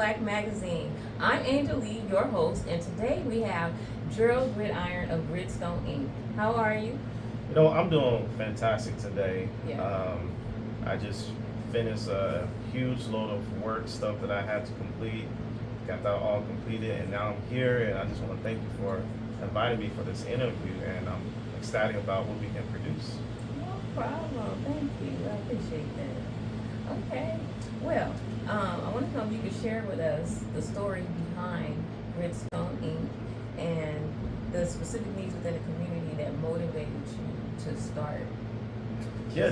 Black Magazine. I'm Angel Lee, your host, and today we have Gerald Gridiron of Gridstone Inc. How are you? I'm doing fantastic today. Yeah. I just finished a huge load of work stuff that I had to complete. Got that all completed, and now I'm here, and I just want to thank you for inviting me for this interview, and I'm ecstatic about what we can produce. No problem. Thank you. I appreciate that. Okay. Well, I want to know if you could share with us the story behind Redstone Inc. and the specific needs within the community that motivated you to start. Yeah,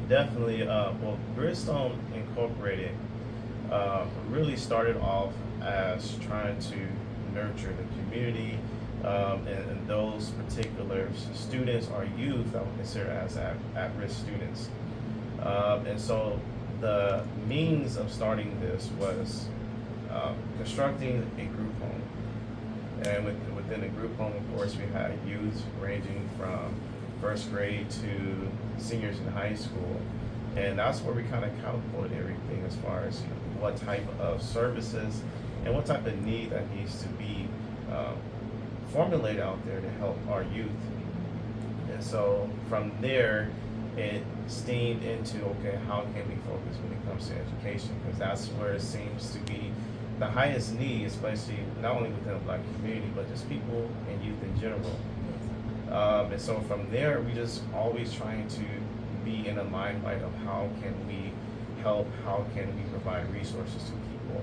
definitely. Well, Gridstone Incorporated really started off as trying to nurture the community and those particular students or youth I would consider as at-risk students. And so the means of starting this was constructing a group home. And within the group home, of course, we had youth ranging from first grade to seniors in high school. And that's where we kind of catapulted everything as far as what type of services and what type of need that needs to be formulated out there to help our youth. And so from there, it steamed into, okay, how can we focus when it comes to education? Because that's where it seems to be the highest need, especially not only within the Black community, but just people and youth in general. And so from there, we just always trying to be in the limelight of how can we help, how can we provide resources to people.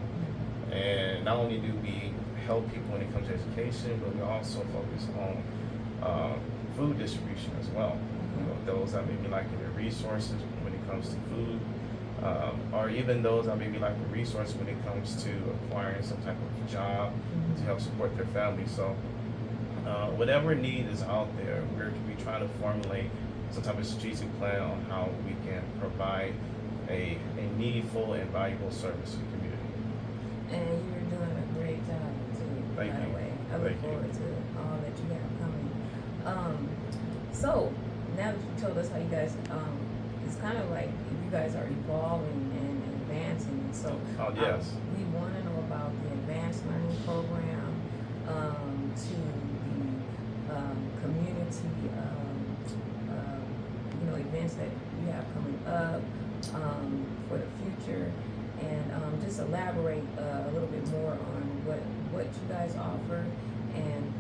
And not only do we help people when it comes to education, but we also focus on food distribution as well. Those that may be lacking the resources when it comes to food, or even those that may be lacking the resources when it comes to acquiring some type of job to help support their family. So whatever need is out there, we try to formulate some type of strategic plan on how we can provide a needful and valuable service to the community. And you're doing a great job too, by the way. I look forward to all that you have coming. So now that you told us how you guys, it's kind of like you guys are evolving and advancing. So yes. We want to know about the advanced learning program, to the community, events that you have coming up for the future, and just elaborate a little bit more on what you guys offer, and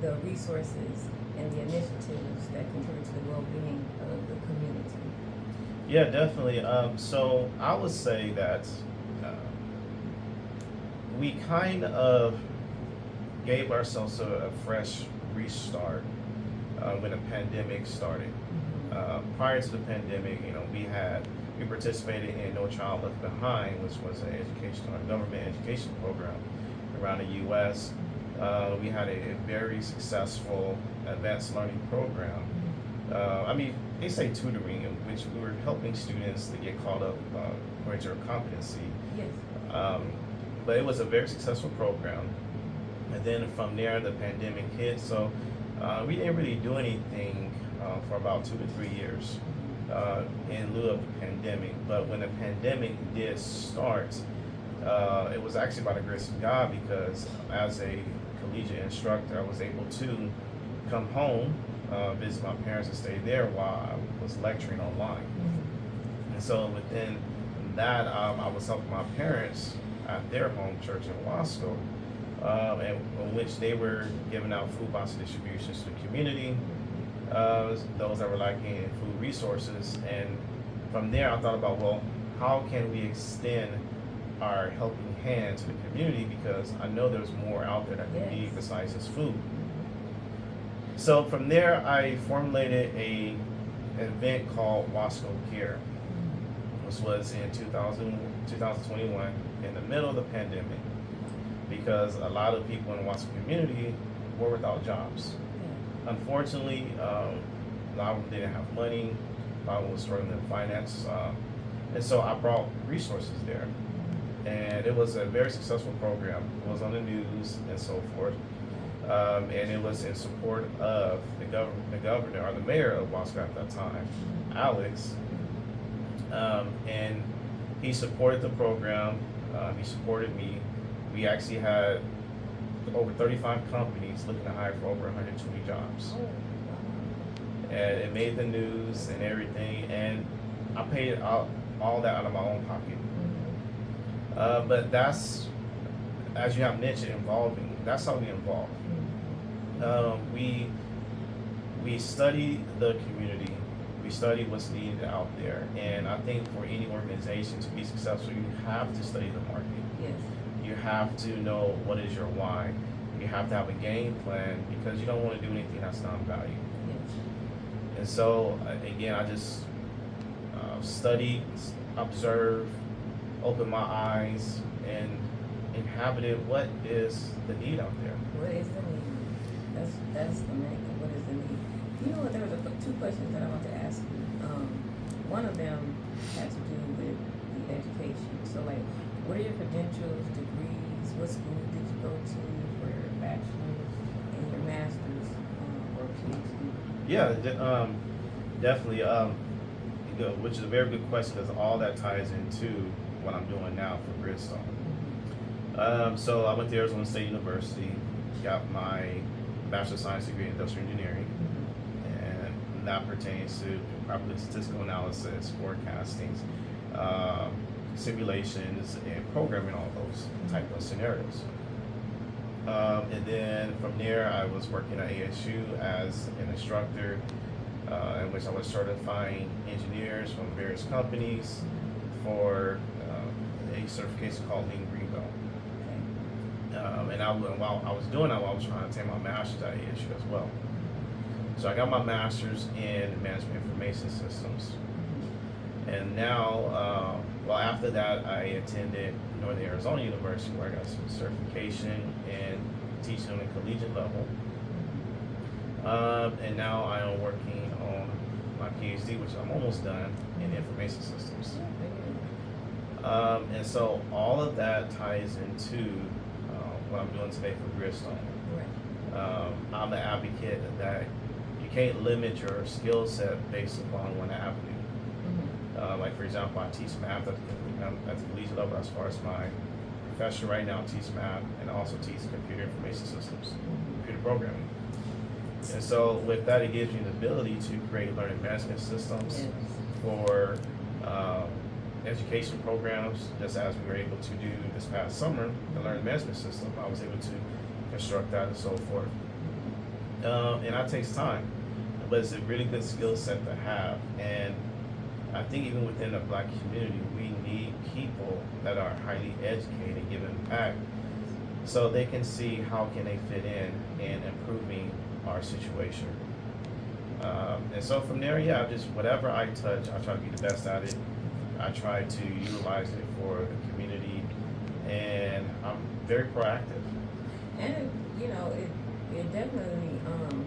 the resources and the initiatives that contribute to the well-being of the community. Yeah, definitely. So I would say that we kind of gave ourselves a fresh restart when the pandemic started. Prior to the pandemic, we participated in No Child Left Behind, which was an government education program around the U.S. We had a very successful advanced learning program. They say tutoring, in which we were helping students to get caught up according to their competency. Yes. But it was a very successful program. And then from there, the pandemic hit. So we didn't really do anything for about 2 to 3 years in lieu of the pandemic. But when the pandemic did start, it was actually by the grace of God, because as a collegiate instructor, I was able to come home, visit my parents, and stay there while I was lecturing online. And so within that, I was helping my parents at their home church in Wasco, and in which they were giving out food box distributions to the community, those that were lacking in food resources. And from there, I thought about, well, how can we extend our helping hand to the community, because I know there's more out there that can be besides just food. So from there, I formulated an event called Wasco Care, which was in 2021, in the middle of the pandemic, because a lot of people in the Wasco community were without jobs. Unfortunately, a lot of them didn't have money, a lot of them were struggling in finance, and so I brought resources there. And it was a very successful program. It was on the news and so forth. And it was in support of the governor, or the mayor of Wasco at that time, Alex. And he supported the program. He supported me. We actually had over 35 companies looking to hire for over 120 jobs. Oh, wow. And it made the news and everything, and I paid all that out of my own pocket. Mm-hmm. But that's, as you have mentioned, involving. That's how we involve. Mm-hmm. We study the community. We study what's needed out there, and I think for any organization to be successful, you have to study the market. Yes. You have to know what is your why. You have to have a game plan because you don't want to do anything that's non-value. Yes. And so, again, I just studied, observed, opened my eyes, and inhabited what is the need out there. What is the need? That's the main thing. What is the need? You know what? There was two questions that I want to ask you. One of them had to do with the education. So, like, what are your credentials, degrees? What school did you go to for your bachelor's and your master's or PhD? Yeah, definitely. Which is a very good question because all that ties into what I'm doing now for Gridstone. So I went to Arizona State University, got my Bachelor of Science degree in Industrial Engineering, and that pertains to probably statistical analysis, forecasting, simulations, and programming all those type of scenarios. And then from there, I was working at ASU as an instructor, in which I was certifying engineers from various companies for a certification called Lean Green Belt. And while I was doing that, I was trying to take my master's at ASU as well. So I got my master's in management information systems. And now, after that, I attended Northern Arizona University where I got some certification in teaching on a collegiate level. And now I am working on my PhD, which I'm almost done in information systems. And so all of that ties into what I'm doing today for Gridstone. Right. I'm an advocate that you can't limit your skill set based upon one avenue. Like for example, I teach math at the collegiate level as far as my profession right now. I teach math and I also teach computer information systems, computer programming. And so with that, it gives you the ability to create learning management systems for education programs, just as we were able to do this past summer, the learning management system. I was able to construct that and so forth. And that takes time, but it's a really good skill set to have. And I think even within the Black community, we need people that are highly educated, giving back, so they can see how can they fit in improving our situation. And so from there, just whatever I touch, I try to be the best at it. I try to utilize it for the community, and I'm very proactive. And it definitely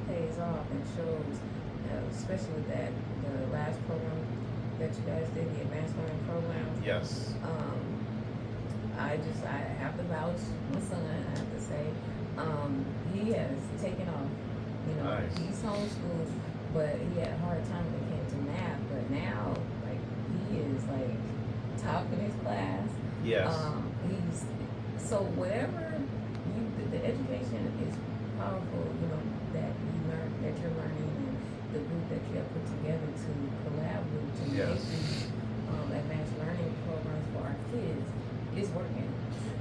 pays off and shows, especially with the last program that you guys did, the advanced learning program. Yes. I have to vouch my son. I have to say, he has taken off. Nice. He's homeschooled, but he had a hard time when it came to math. But now, like, he is like top in his class. Yes. He's so whatever the education is powerful. That you're learning, and the group that you have put together to collaborate to make these advanced learning programs for our kids is working.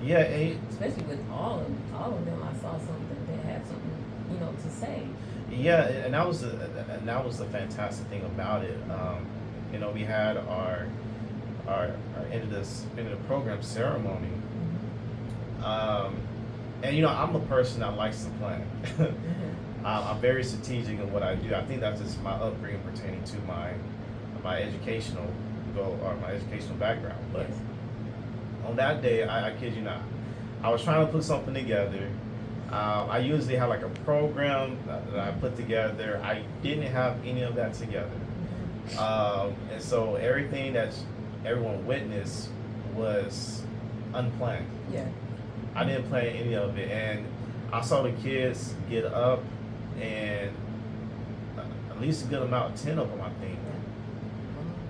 Yeah, especially with all of them. I saw something that had something to say. Yeah, and that was the fantastic thing about it. We had our end of the program ceremony, and I'm a person that likes to plan. I'm very strategic in what I do. I think that's just my upbringing pertaining to my educational goal or my educational background. But on that day, I kid you not, I was trying to put something together. I usually have like a program that I put together. I didn't have any of that together. And so everything that everyone witnessed was unplanned. Yeah. I didn't plan any of it. And I saw the kids get up, and at least a good amount, 10 of them, I think,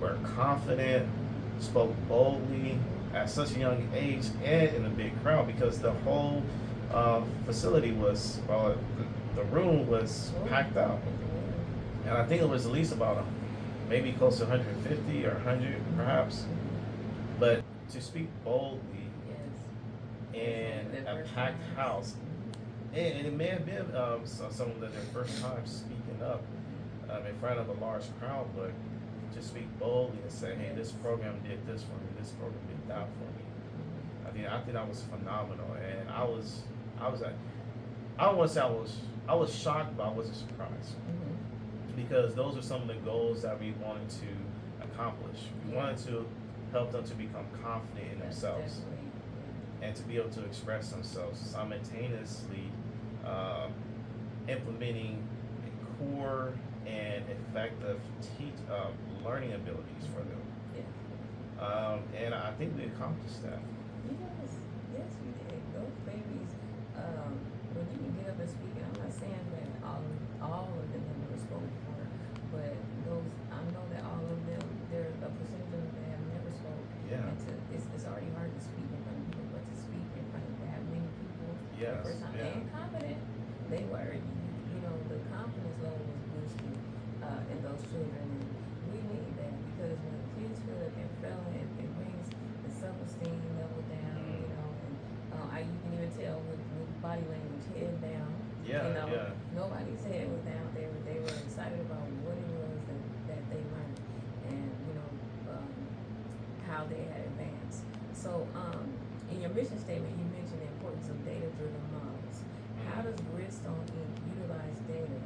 were confident, spoke boldly at such a young age and in a big crowd because the whole facility was, the room was packed out. And I think it was at least about maybe close to 150 or 100 perhaps. But to speak boldly in a packed house, and it may have been some of their first time speaking up in front of a large crowd, but to speak boldly and say, hey, this program did this for me, this program did that for me. I think that was phenomenal, and I don't want to say I was shocked, but I wasn't surprised because those are some of the goals that we wanted to accomplish. We wanted to help them to become confident in themselves and to be able to express themselves simultaneously, implementing core and effective learning abilities for them. And I think we accomplished that. Yes, we did. Those babies, when you can get up and speak, and I'm not saying that all of them have never spoken before, but I know that all of them, there's a percentage of them that have never spoken. Yeah. And it's already hard to speak in front of people, but to speak in front of that many people, Yes, the first time, yeah. and confident, they were, the confidence level was boosted in those children, and we need that because when kids feel that they're failing, it brings the self-esteem level down, and you can even tell with body language, head down. Yeah. Nobody's head was down. They were excited about what it was that they learned, and how they had advanced. So, in your mission statement, you mentioned the importance of data-driven models. How does Gridstone Inc. utilize data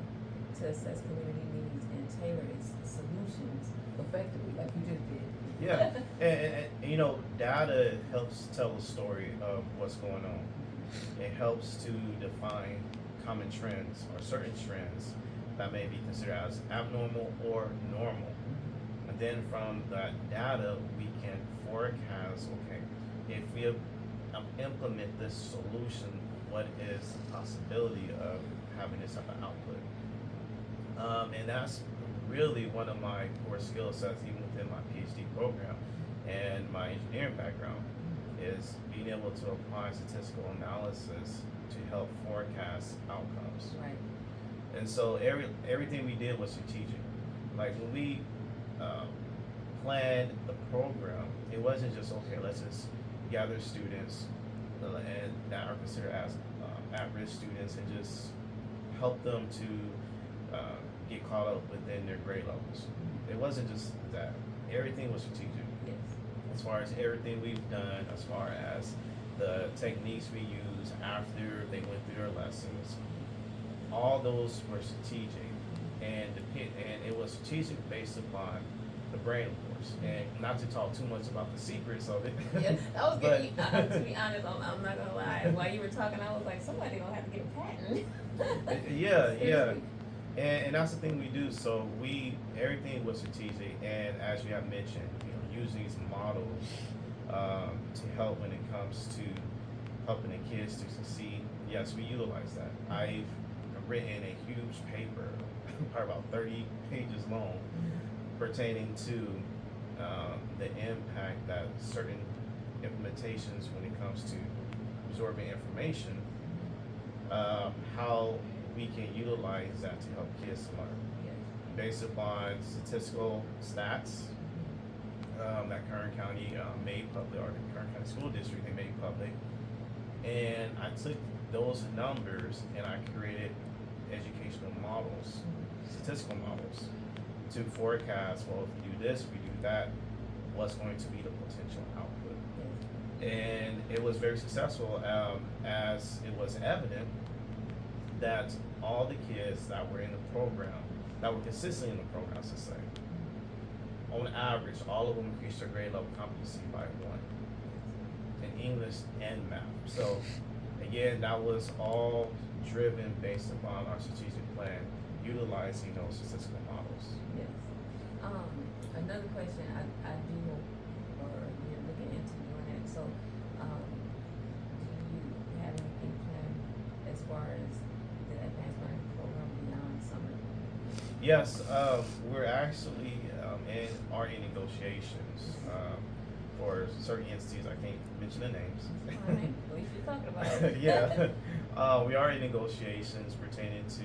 to assess community needs and tailor its solutions effectively, like you just did? Yeah, and data helps tell a story of what's going on. It helps to define common trends or certain trends that may be considered as abnormal or normal. And then from that data, we can forecast, okay, if we implement this solution, what is the possibility of having this type of output? And that's really one of my core skill sets, even within my PhD program and my engineering background, is being able to apply statistical analysis to help forecast outcomes. Right. And so everything we did was strategic. Like when we planned the program, it wasn't just, okay, let's just gather students and that are considered as at-risk students and just help them to get caught up within their grade levels. It wasn't just that. Everything was strategic. Yes. As far as everything we've done, as far as the techniques we use after they went through their lessons, all those were strategic, and it was strategic based upon the brain, of course. And not to talk too much about the secrets of it. Yes, that was good. To be honest, I'm not gonna lie. While you were talking, I was like, somebody gonna have to get a patent. Yeah. And that's the thing we do. So everything was strategic, and as you have mentioned, using these models to help when it comes to helping the kids to succeed. Yes, we utilize that. I've written a huge paper, probably about 30 pages long, pertaining to the impact that certain implementations, when it comes to absorbing information, how we can utilize that to help kids learn based upon statistical stats that Kern County made public, or the Kern County School District, they made public. And I took those numbers and I created educational models, statistical models, to forecast, well, if we do this, if we do that, what's going to be the potential output. And it was very successful, as it was evident that all the kids that were in the program, that were consistently in the program, to say, on average, all of them increased their grade level competency by 1 in English and math. So again, that was all driven based upon our strategic plan, utilizing those statistical models. Yes. Another question I do, or you're looking into doing that. So, do you have anything planned as far as the advanced learning program beyond summer? Yes, we're actually in negotiations for certain entities. I can't mention the names. Fine. At least you're talking about it. Yeah. We are in negotiations pertaining to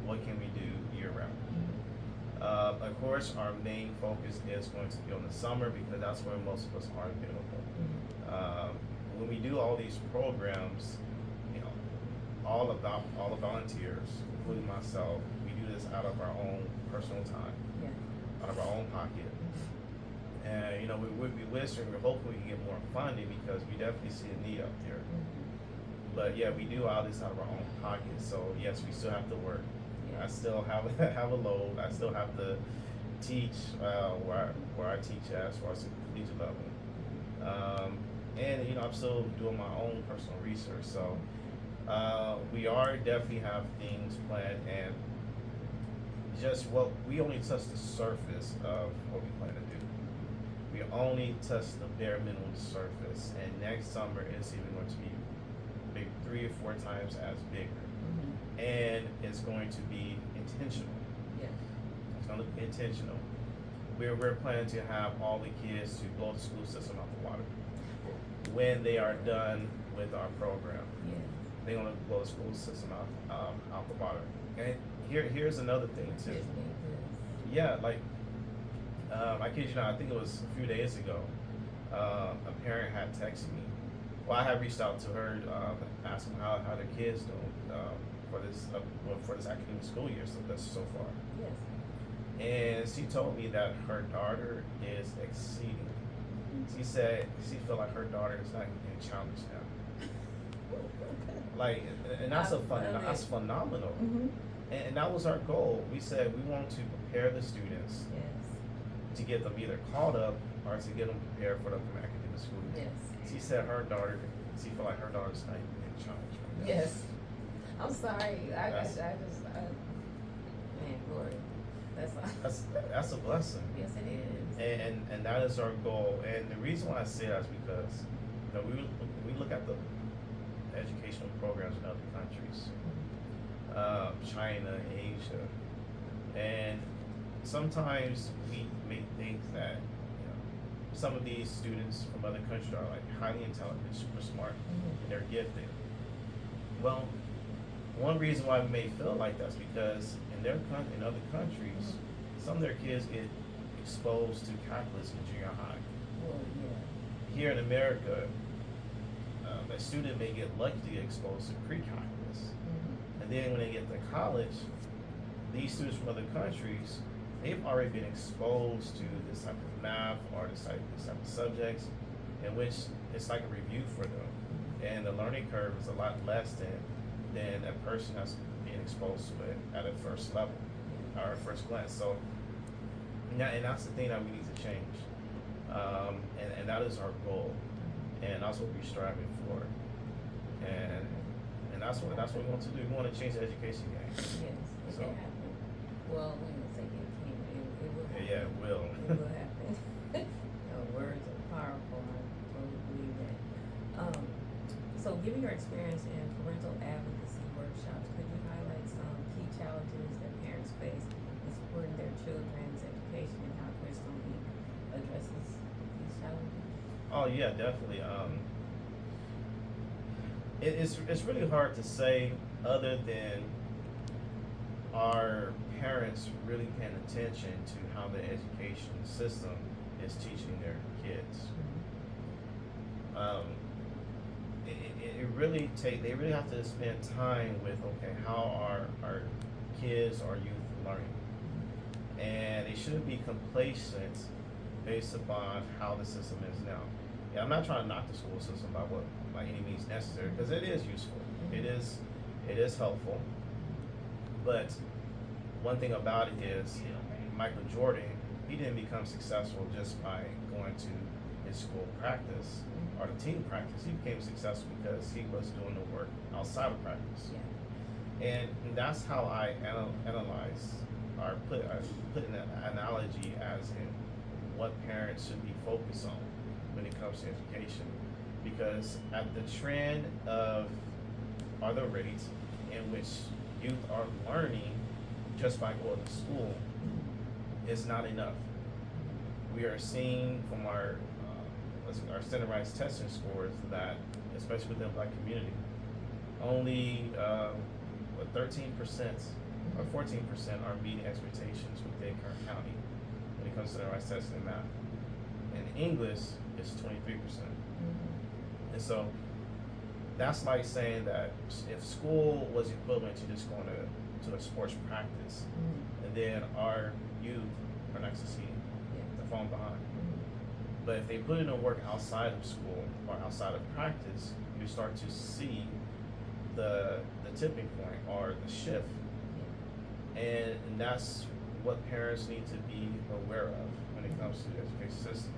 what can we do year round. Of course, our main focus is going to be on the summer because that's where most of us are available. When we do all these programs, you know, all the volunteers, including myself, we do this out of our own personal time, out of our own pocket. And you know, we're hoping we can get more funding because we definitely see a need out there. But yeah, we do all this out of our own pocket. So yes, we still have to work. I still have a load. I still have to teach where I teach at as far as the collegiate level. And you know, I'm still doing my own personal research. So we are definitely have things planned, and just we only touch the surface of what we plan to do. We only touch the bare minimum surface, and next summer is even going to be big, 3 or 4 times as bigger. And it's going to be intentional. Yes. It's going to be intentional. We're planning to have all the kids to blow the school system out the water when they are done with our program. Yeah. They're going to blow the school system out the water. And here's another thing too. Yes. Yeah, like I kid you not, I think it was a few days ago. A parent had texted me. Well, I had reached out to her, asking how their kids doing for this academic school year so far. Yes. And she told me that her daughter is exceeding. She said she felt like her daughter is not getting challenged now. Like, and that's that's phenomenal. And that was our goal. We said we want to prepare the students to get them either caught up or to get them prepared for the upcoming academic school year. Yes. She said she felt like her daughter's not even getting challenged right now. Yes. I'm sorry. I just man, Lord, that's a blessing. Yes, it is. And that is our goal. And the reason why I say that is because you know we look at the educational programs in other countries, China, Asia, and sometimes we may think that some of these students from other countries are like highly intelligent, super smart, and they're gifted. Well, one reason why we may feel like that's because in other countries, some of their kids get exposed to calculus in junior high. Well, yeah. Here in America, a student may get lucky to get exposed to pre-calculus, and then when they get to college, these students from other countries, they've already been exposed to this type of math or this type of subjects, in which it's like a review for them, and the learning curve is a lot less than a person that's being exposed to it at a first level or a first glance. So, and that's the thing that we need to change, and that is our goal, and that's what we're striving for, and that's what we want to do. We want to change the education game. Yes, it can happen. Well, when you say it can, it will happen. Yeah, it will. It will happen. Words are powerful. I totally believe that. So, given your experience in parental advocacy workshops, could you highlight some key challenges that parents face in supporting their children's education and how Gridstone Inc. addresses these challenges? Oh yeah, definitely. It's really hard to say other than our parents really paying attention to how the education system is teaching their kids. They really have to spend time with, okay, how our kids or youth learning, and they shouldn't be complacent based upon how the system is now. Yeah, I'm not trying to knock the school system by any means necessary, because it is useful. It is helpful. But one thing about it is, Michael Jordan, he didn't become successful just by going to his school practice or the team practice. He became successful because he was doing the work outside of practice. Yeah. And that's how I analyze or put an analogy as in what parents should be focused on when it comes to education. Because at the trend of, or the rate in which youth are learning just by going to school is not enough. We are seeing from our our standardized testing scores that, especially within the Black community, only 13% or 14% are meeting expectations within Kern County when it comes to standardized testing in math. And English is 23%. And so that's like saying that if school was equivalent to just going to a sports practice, and then our youth are not succeeding, they're falling behind. But if they put in the work outside of school or outside of practice, you start to see the tipping point or the shift. And that's what parents need to be aware of when it comes to the education system.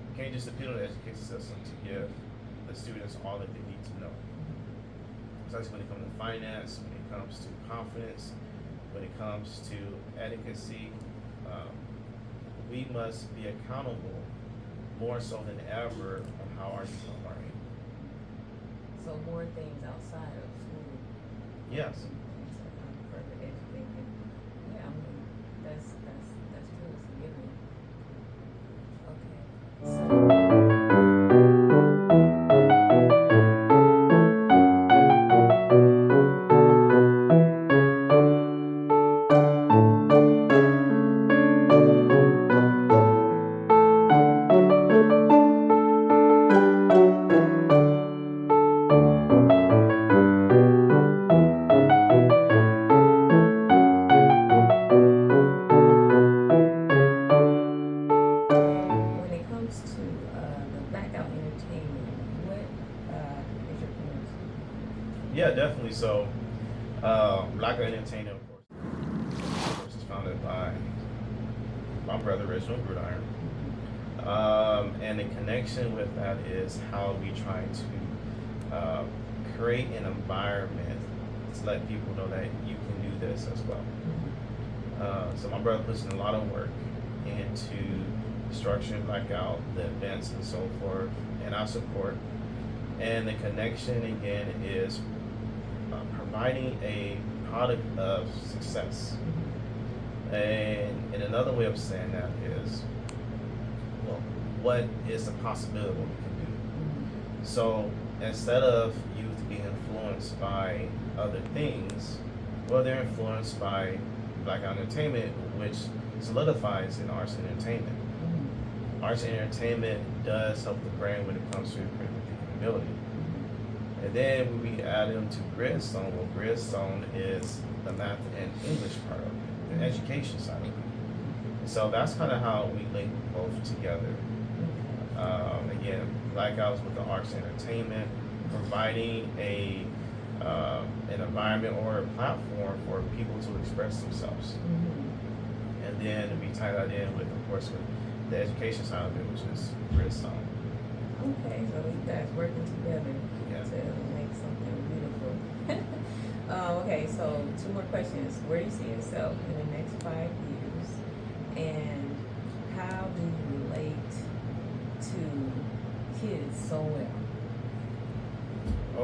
You can't just depend on the education system to give the students all that they need to know. Especially when it comes to finance, when it comes to confidence, when it comes to advocacy, we must be accountable more so than ever on how our youth are learning. So more things outside of school. Yes. Further educated. Yeah, I mean, that's true. It's a given. Okay. When it comes to the Blackout Entertainment, what is your plans? Yeah, definitely. So, Blackout Entertainment, of course, is founded by my brother, Gerald Gridiron. And the connection with that is how we try to create an environment to let people know that you can do this as well. So my brother puts in a lot of work into structuring Blackout, the events and so forth, and our support. And the connection again is providing a product of success. And another way of saying that is, well, what is the possibility of what we can do? So instead of youth being influenced by other things, well, they're influenced by Blackout Entertainment, which solidifies in arts and entertainment. Arts and entertainment does help the brain when it comes to critical thinking ability. And then when we add them to Gridstone, well, Gridstone is the math and English part of it, the education side of it. And so that's kind of how we link both together. Again, Blackouts with the arts and entertainment, providing an environment or a platform for people to express themselves. And then we tie that in with, of course, with the education side of it, which is Redstone. Okay, so you guys working together Yeah. to make something beautiful. Okay, so 2 more questions. Where do you see yourself in the next 5 years? And how do you relate to kids so well?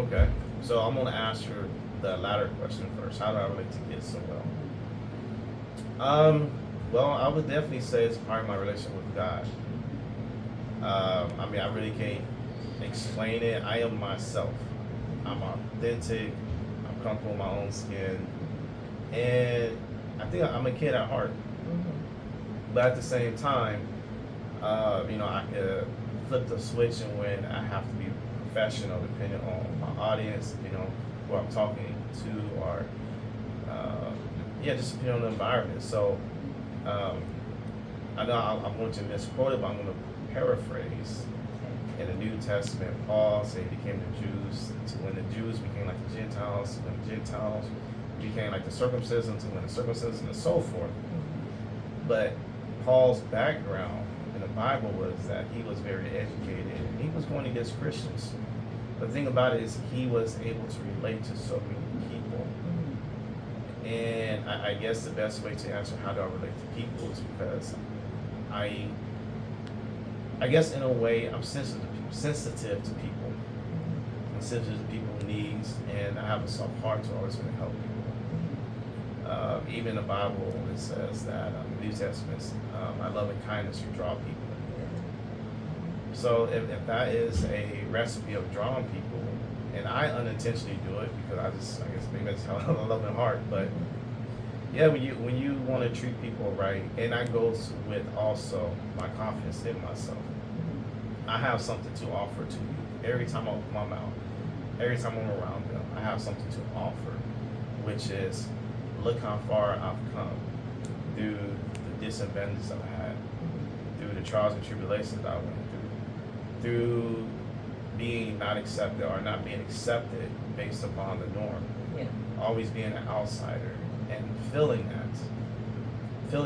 Okay, so I'm gonna answer the latter question first. How do I relate to kids so well? Well, I would definitely say it's part of my relationship with God. I mean, I really can't explain it. I am myself. I'm authentic. I'm comfortable in my own skin. And I think I'm a kid at heart. But at the same time, I could flip the switch and when I have to be professional, depending on my audience, who I'm talking to, or just depending on the environment. So I know I'm going to misquote it, but I'm going to paraphrase. In the New Testament, Paul said he became the Jews to when the Jews became like the Gentiles, to when the Gentiles became like the circumcision, to when the circumcision, and so forth. But Paul's background in the Bible was that he was very educated and he was going against Christians. But the thing about it is he was able to relate to so many people. And I guess the best way to answer how do I relate to people is because I guess in a way I'm sensitive to people. I'm sensitive to people's needs, and I have a soft heart to always want to help people. Even in the Bible, it says that New Testament, my love and kindness you draw people. So if that is a recipe of drawing people, and I unintentionally do it because I guess maybe that's how I love in heart, but yeah, when you want to treat people right, and that goes with also my confidence in myself. I have something to offer to you every time I open my mouth, every time I'm around them. I have something to offer, which is look how far I've come through the disadvantages I've had, through the trials and tribulations I went through being not accepted or not being accepted based upon the norm, always being an outsider and feeling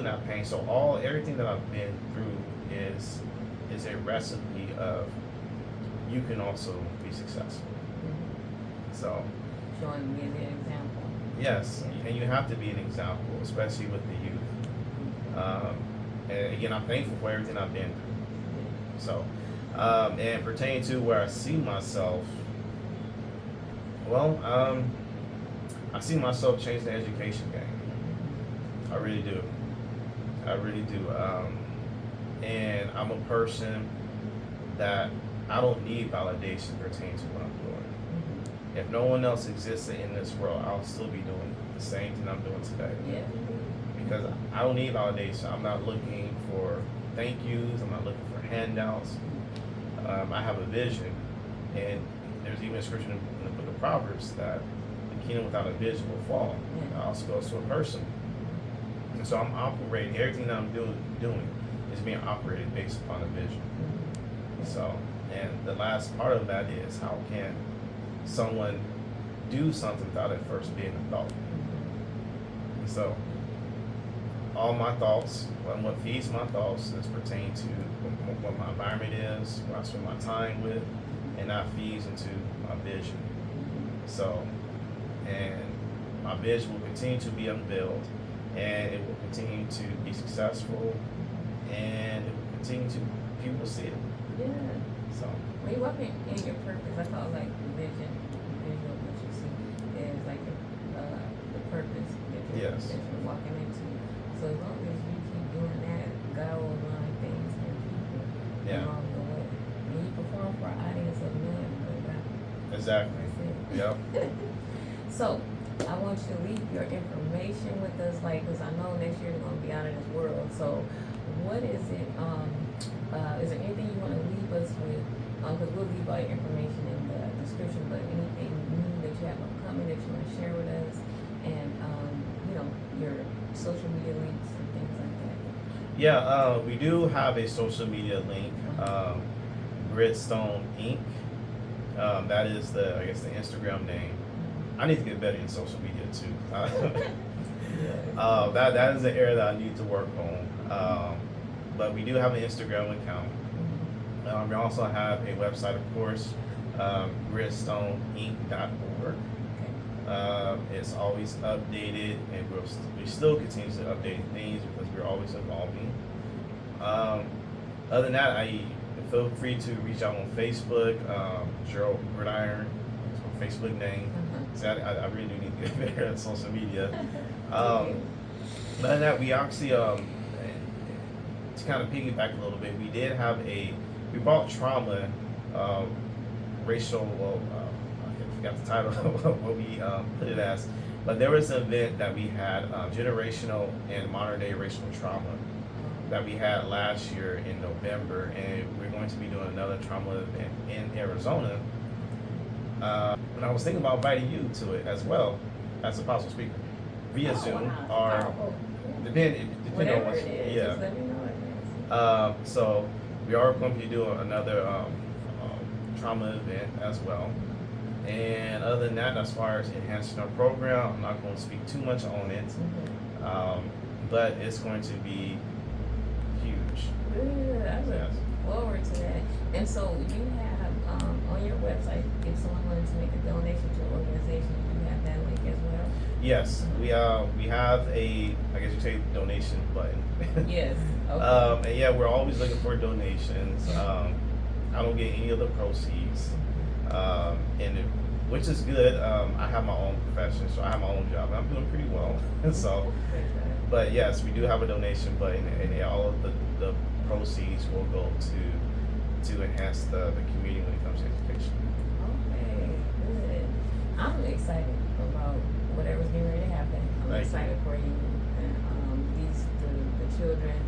that pain. So everything that I've been through is a recipe of you can also be successful. So showing me an example. Yes, and you have to be an example, especially with the youth. And again, I'm thankful for everything I've been through. So, and pertaining to where I see myself, well, I see myself change the education game. I really do. And I'm a person that I don't need validation pertaining to what I'm doing. If no one else existed in this world, I'll still be doing the same thing I'm doing today. Yeah. Because I don't need validation. I'm not looking for thank yous. I'm not looking for handouts. I have a vision, and there's even a scripture in the book of Proverbs that the kingdom without a vision will fall. It also goes to a person. And so I'm operating, everything that I'm doing is being operated based upon a vision. So, and the last part of that is how can someone do something without it first being a thought? And so, all my thoughts, what feeds my thoughts is pertain to what my environment is, what I spend my time with, and that feeds into my vision. So, and my vision will continue to be unveiled, and it will continue to be successful, and it will continue to, people will see it. Yeah. So. When you walk in your purpose, I call it like vision of what you see is like the purpose that you're walking into. So as long as you keep doing that, God will align things and people along the way. And you perform for an audience of none but God. Exactly. Yep. So I want you to leave your information with us, like, because I know next year you're going to be out of this world. So what is it? Is there anything you want to leave us with? Because we'll leave all your information in the description, but anything new that you have upcoming that you want to share with us, and your social media links and things like that. Yeah, we do have a social media link, Gridstone Inc. That is the Instagram name. I need to get better in social media too. That is the area that I need to work on. But we do have an Instagram account. We also have a website, of course, gridstoneinc.org. It's always updated, and we still continue to update things because we're always evolving. Other than that, feel free to reach out on Facebook, Gerald Gridiron, that's my Facebook name. So I really do need to get better at social media. Other than that, we actually, to kind of piggyback a little bit, we brought trauma, racial, I forgot the title of what we put it as, but there was an event that we had, generational and modern day racial trauma, that we had last year in November, and we're going to be doing another trauma event in Arizona. And I was thinking about inviting you to it as well as a possible speaker via Zoom, or depending on what. Just let me know. So we are going to be doing another trauma event as well. And other than that, as far as enhancing our program, I'm not going to speak too much on it, but it's going to be huge. Good. I look forward to that. And so you have on your website, if someone wanted to make a donation to an organization, you have that link as well? Yes, we have a, I guess you say, donation button. Yes. Okay. And yeah, we're always looking for donations. I don't get any of the proceeds, which is good. I have my own profession, so I have my own job, and I'm doing pretty well. So, but yes, we do have a donation button, and all of the proceeds will go to to enhance the community when it comes to education. Okay, good. I'm excited about whatever's getting ready to happen. I'm Thank you. excited for you and the children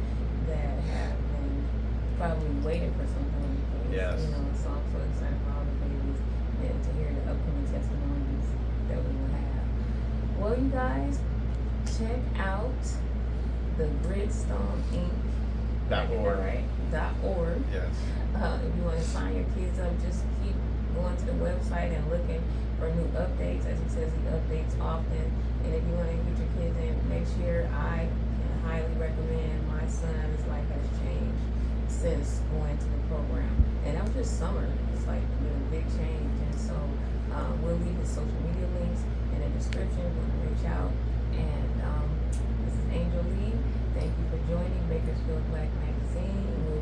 that have been probably waiting for something like this. Yes. You know, so I'm so excited for all the babies and to hear the upcoming testimonies that we will have. Well, you guys, check out the Gridstone Inc. .org. Right? .org. Yes. If you want to sign your kids up, just keep going to the website and looking for new updates. As he says, he updates often. And if you want to get your kids in next year, I can highly recommend. My son's life has changed since going to the program. And that was just summer. It's like been a big change. And so we'll leave his social media links in the description. We're going to reach out. And this is Angel Lee. Thank you for joining Bakersfield Black Magazine.